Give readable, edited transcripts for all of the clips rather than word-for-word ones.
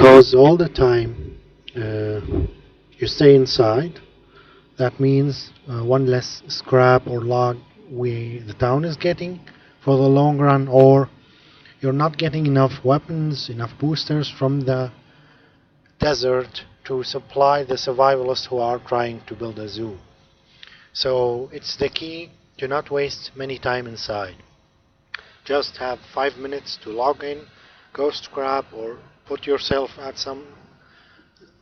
because all the time you stay inside. That means one less scrap or log the town is getting for the long run, or you're not getting enough weapons, enough boosters from the desert to supply the survivalists who are trying to build a zoo. So it's the key to not waste many time inside. Just have 5 minutes to log in, go scrap, or put yourself at some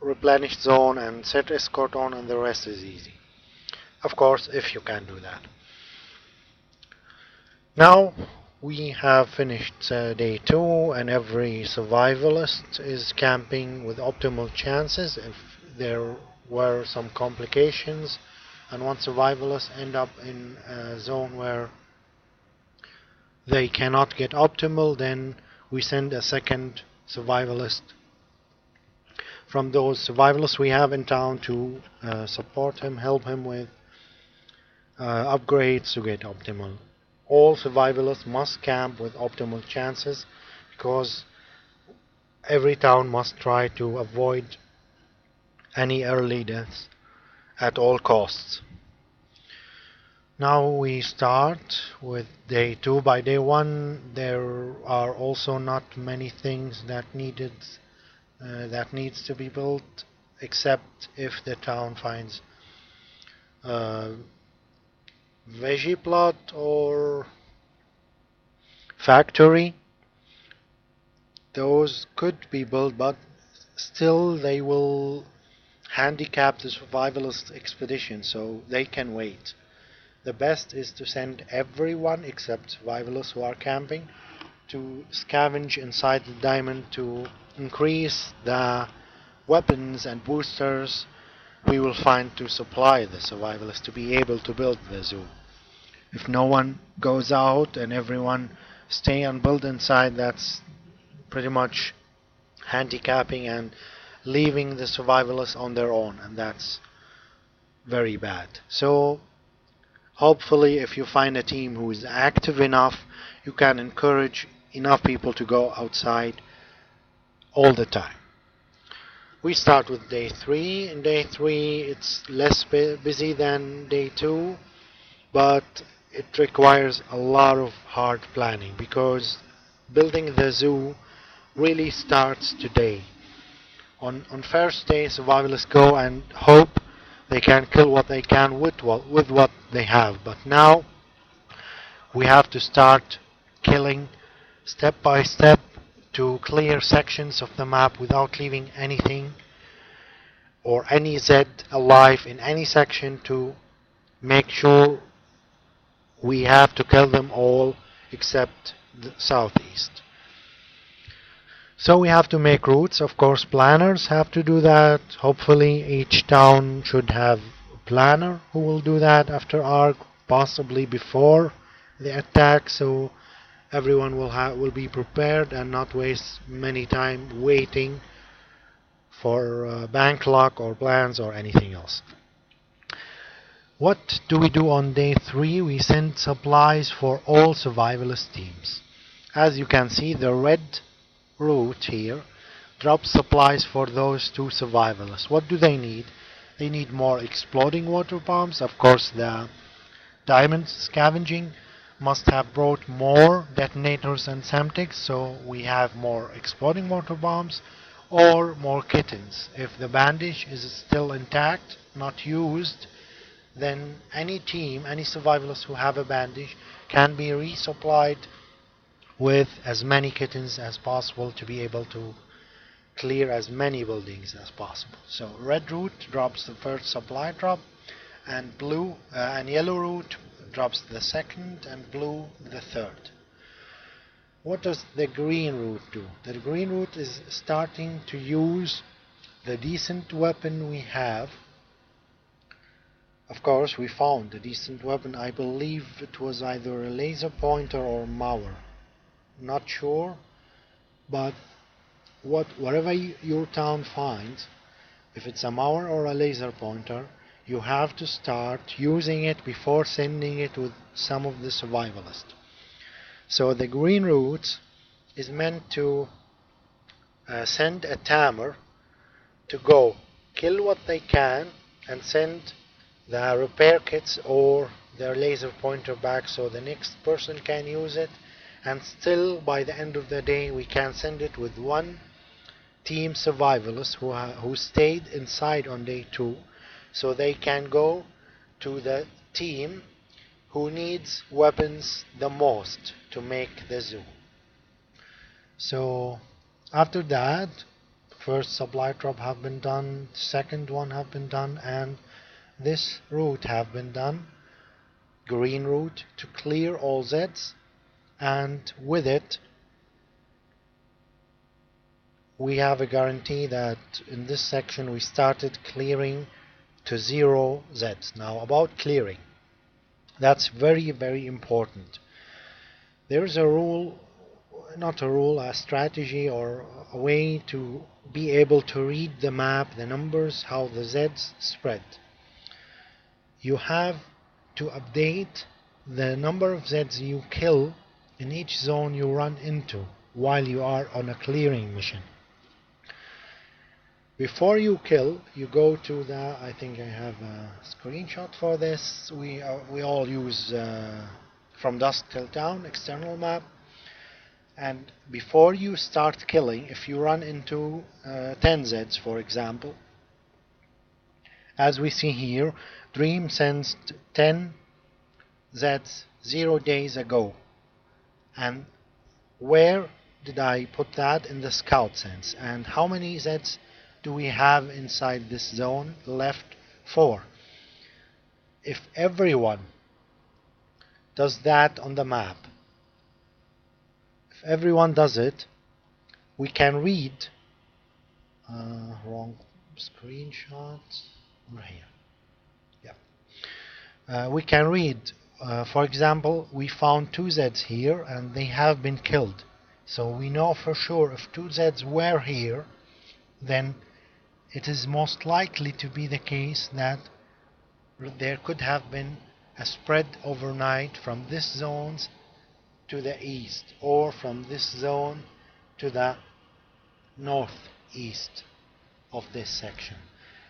replenished zone and set escort on, and the rest is easy. Of course, if you can do that. Now we have finished day 2, and every survivalist is camping with optimal chances. If there were some complications and one survivalist end up in a zone where they cannot get optimal, then we send a second survivalist from those survivalists we have in town to support him, help him with upgrades to get optimal. All survivalists must camp with optimal chances, because every town must try to avoid any early deaths at all costs. Now we start with day 2. By day 1 there are also not many things that needs to be built, except if the town finds veggie plot or factory. Those could be built, but still they will handicap the survivalist expedition, so they can wait. The best is to send everyone except survivalists who are camping to scavenge inside the diamond to increase the weapons and boosters we will find to supply the survivalists to be able to build the zoo. If no one goes out and everyone stay and build inside, that's pretty much handicapping and leaving the survivalists on their own, and that's very bad. So hopefully if you find a team who is active enough, you can encourage enough people to go outside all the time. We start with day 3. In day 3 it's less busy than day 2, but it requires a lot of hard planning, because building the zoo really starts today. On first day, survivalists go and hope they can kill what they can with what they have. But now we have to start killing step by step to clear sections of the map without leaving anything or any Z alive in any section, to make sure we have to kill them all except the southeast. So we have to make routes. Of course, planners have to do that. Hopefully each town should have a planner who will do that after arc, possibly before the attack, so everyone will be prepared and not waste many time waiting for bank luck or plans or anything else. What do we do on day 3? We send supplies for all survivalist teams. As you can see, the red route here drops supplies for those 2 survivalists. What do they need? They need more exploding water bombs. Of course, the diamond scavenging must have brought more detonators and semtics, so we have more exploding water bombs, or more kittens. If the bandage is still intact, not used, then any team, any survivalists who have a bandage, can be resupplied with as many kittens as possible to be able to clear as many buildings as possible. So red route drops the first supply drop, and blue and yellow route drops the second, and blue the third. What does the green route do? The green route is starting to use the decent weapon we have. Of course, we found a decent weapon. I believe it was either a laser pointer or Mauer. Not sure, but whatever your town finds, if it's a Mauer or a laser pointer, you have to start using it before sending it with some of the survivalists. So the green route is meant to send a tamer to go kill what they can and send the repair kits or their laser pointer back so the next person can use it, and still by the end of the day we can send it with one team survivalist who stayed inside on day 2, so they can go to the team who needs weapons the most to make the zoo. So after that, first supply drop have been done, second one have been done, and this route have been done, green route, to clear all Zs, and with it we have a guarantee that in this section we started clearing to 0 Zs. Now about clearing, that's very very important. There is a rule, not a rule, a strategy or a way to be able to read the map, the numbers, how the Zs spread. You have to update the number of Zs you kill in each zone you run into while you are on a clearing mission. Before you kill, you go to the, I think I have a screenshot for this, we all use From Dusk Till Dawn external map. And before you start killing, if you run into 10 Zs for example, as we see here, Dream sensed 10 Zs 0 days ago. And where did I put that? In the scout sense. And how many Zs do we have inside this zone? Left 4. If everyone does that on the map, if everyone does it, we can read wrong screenshot over here. Yeah, we can read. For example, we found 2 Zs here and they have been killed. So we know for sure if 2 Zs were here, then it is most likely to be the case that there could have been a spread overnight from this zones to the east, or from this zone to the northeast of this section.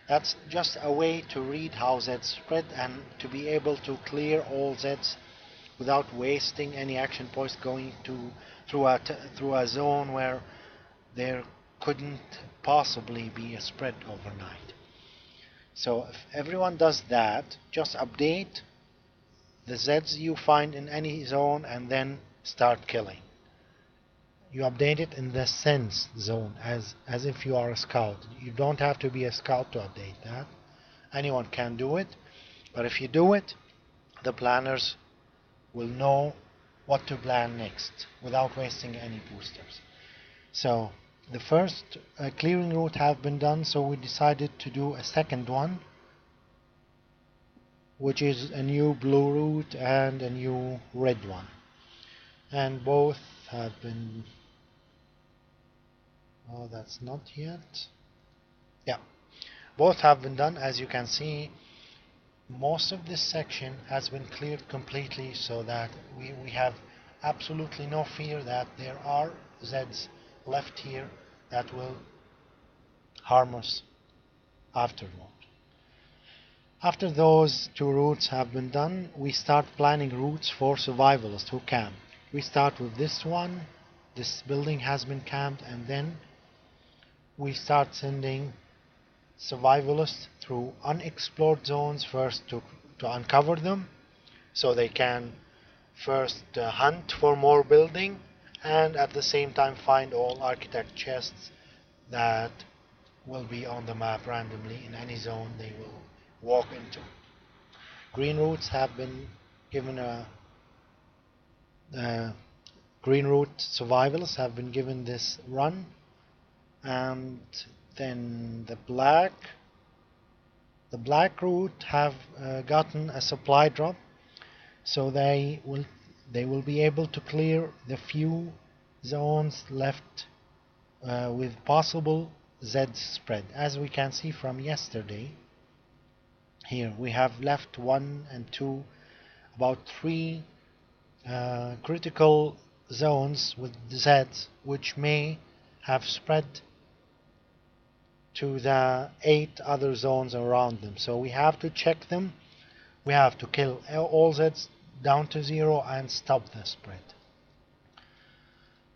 That's just a way to read how Zs spread and to be able to clear all Zs without wasting any action points going through a zone where there couldn't possibly be a spread overnight. So if everyone does that, just update the Zs you find in any zone and then start killing. You update it in the sense zone as if you are a scout. You don't have to be a scout to update that. Anyone can do it, but if you do it, the planners will know what to plan next without wasting any boosters. So the first clearing route have been done, so we decided to do a second one, which is a new blue route and a new red one. And both have been... oh, that's not yet. Yeah, both have been done. As you can see, most of this section has been cleared completely, so that we have absolutely no fear that there are Zs left here that will harm us afterward. After those 2 routes have been done, we start planning routes for survivalists who camp. We start with this one. This building has been camped, and then we start sending survivalists through unexplored zones first to uncover them, so they can first hunt for more building, and at the same time find all architect chests that will be on the map randomly in any zone they will walk into. Green routes have been given green route survivalists have been given this run, and then the black route have gotten a supply drop, so they will be able to clear the few zones left with possible Z spread. As we can see from yesterday, here we have left 1 and 2, about 3 critical zones with Zs which may have spread to the 8 other zones around them. So we have to check them. We have to kill all Zs down to 0 and stop the spread.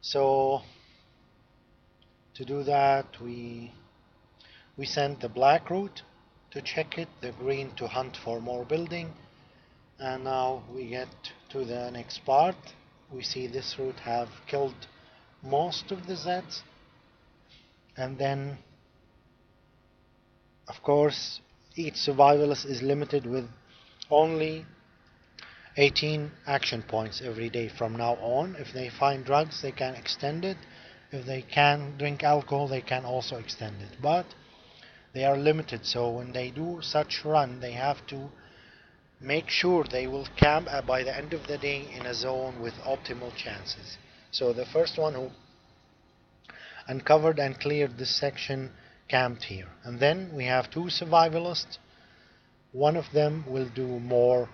So to do that, we send the black route to check it, the green to hunt for more building, and now we get to the next part. We see this route have killed most of the Zs, and then of course each survivalist is limited with only 18 action points every day from now on. If they find drugs, they can extend it. If they can drink alcohol, they can also extend it, but they are limited. So when they do such run, they have to make sure they will camp by the end of the day in a zone with optimal chances. So the first one who uncovered and cleared this section camped here, and then we have 2 survivalists. One of them will do more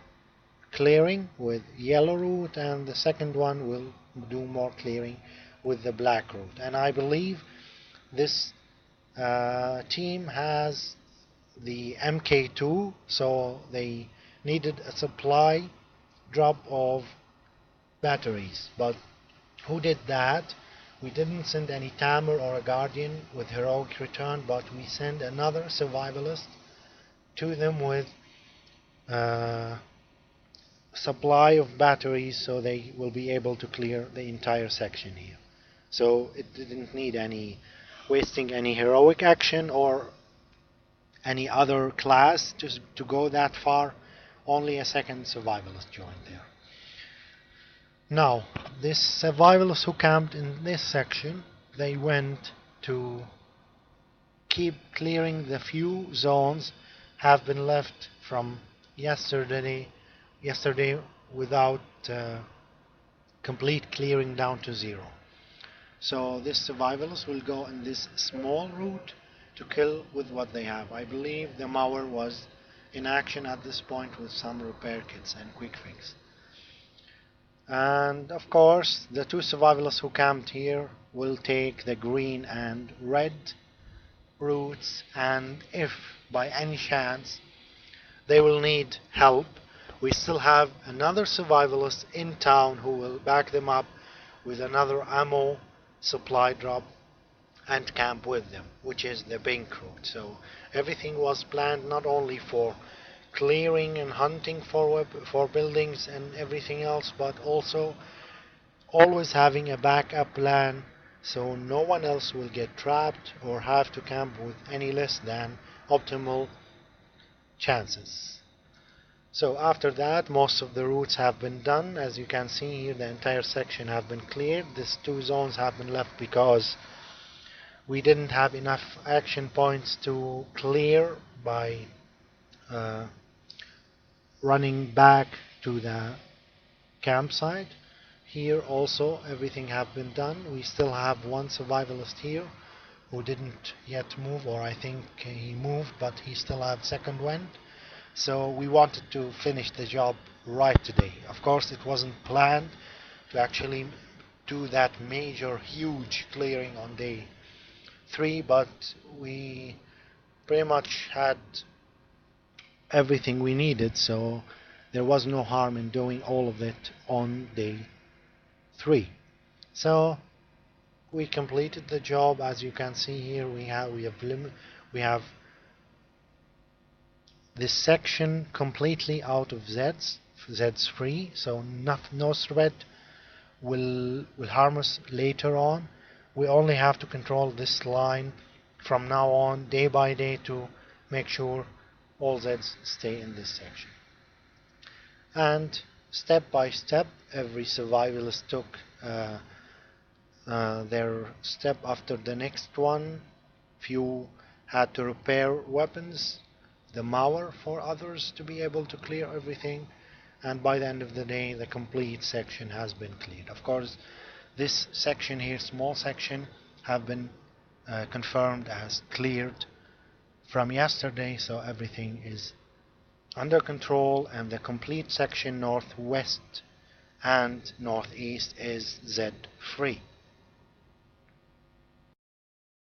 clearing with yellow route, and the second one will do more clearing with the black route. And I believe this team has the MK2, so they needed a supply drop of batteries. But who did that? We didn't send any Tamer or a Guardian with heroic return, but we sent another survivalist to them with supply of batteries, so they will be able to clear the entire section here. So it didn't need any wasting any heroic action or any other class to go that far. Only a second survivalist joined there. Now, this survivalist who camped in this section, they went to keep clearing the few zones have been left from yesterday without complete clearing down to 0. So this survivalist will go in this small route to kill with what they have. I believe the mower was in action at this point with some repair kits and quick fix. And of course the 2 survivalists who camped here will take the green and red routes, and if by any chance they will need help, we still have another survivalist in town who will back them up with another ammo supply drop and camp with them, which is the pink route. So everything was planned not only for clearing and hunting for buildings and everything else, but also always having a backup plan so no one else will get trapped or have to camp with any less than optimal chances. So after that, most of the routes have been done. As you can see here, the entire section have been cleared. These 2 zones have been left because we didn't have enough action points to clear by running back to the campsite. Here also everything have been done. We still have 1 survivalist here who didn't yet move, or I think he moved but he still have second wind. So we wanted to finish the job right today. Of course it wasn't planned to actually do that major huge clearing on day 3, but we pretty much had everything we needed, so there was no harm in doing all of it on day 3. So we completed the job. As you can see here, we have this section completely out of Z's free, so no threat will harm us later on. We only have to control this line from now on, day by day, to make sure all Z's stay in this section. And step by step, every survivalist took their step after the next one. Few had to repair weapons, the mower for others to be able to clear everything, and by the end of the day the complete section has been cleared. Of course this section here, small section, have been confirmed as cleared from yesterday, so everything is under control, and the complete section northwest and northeast is Z free.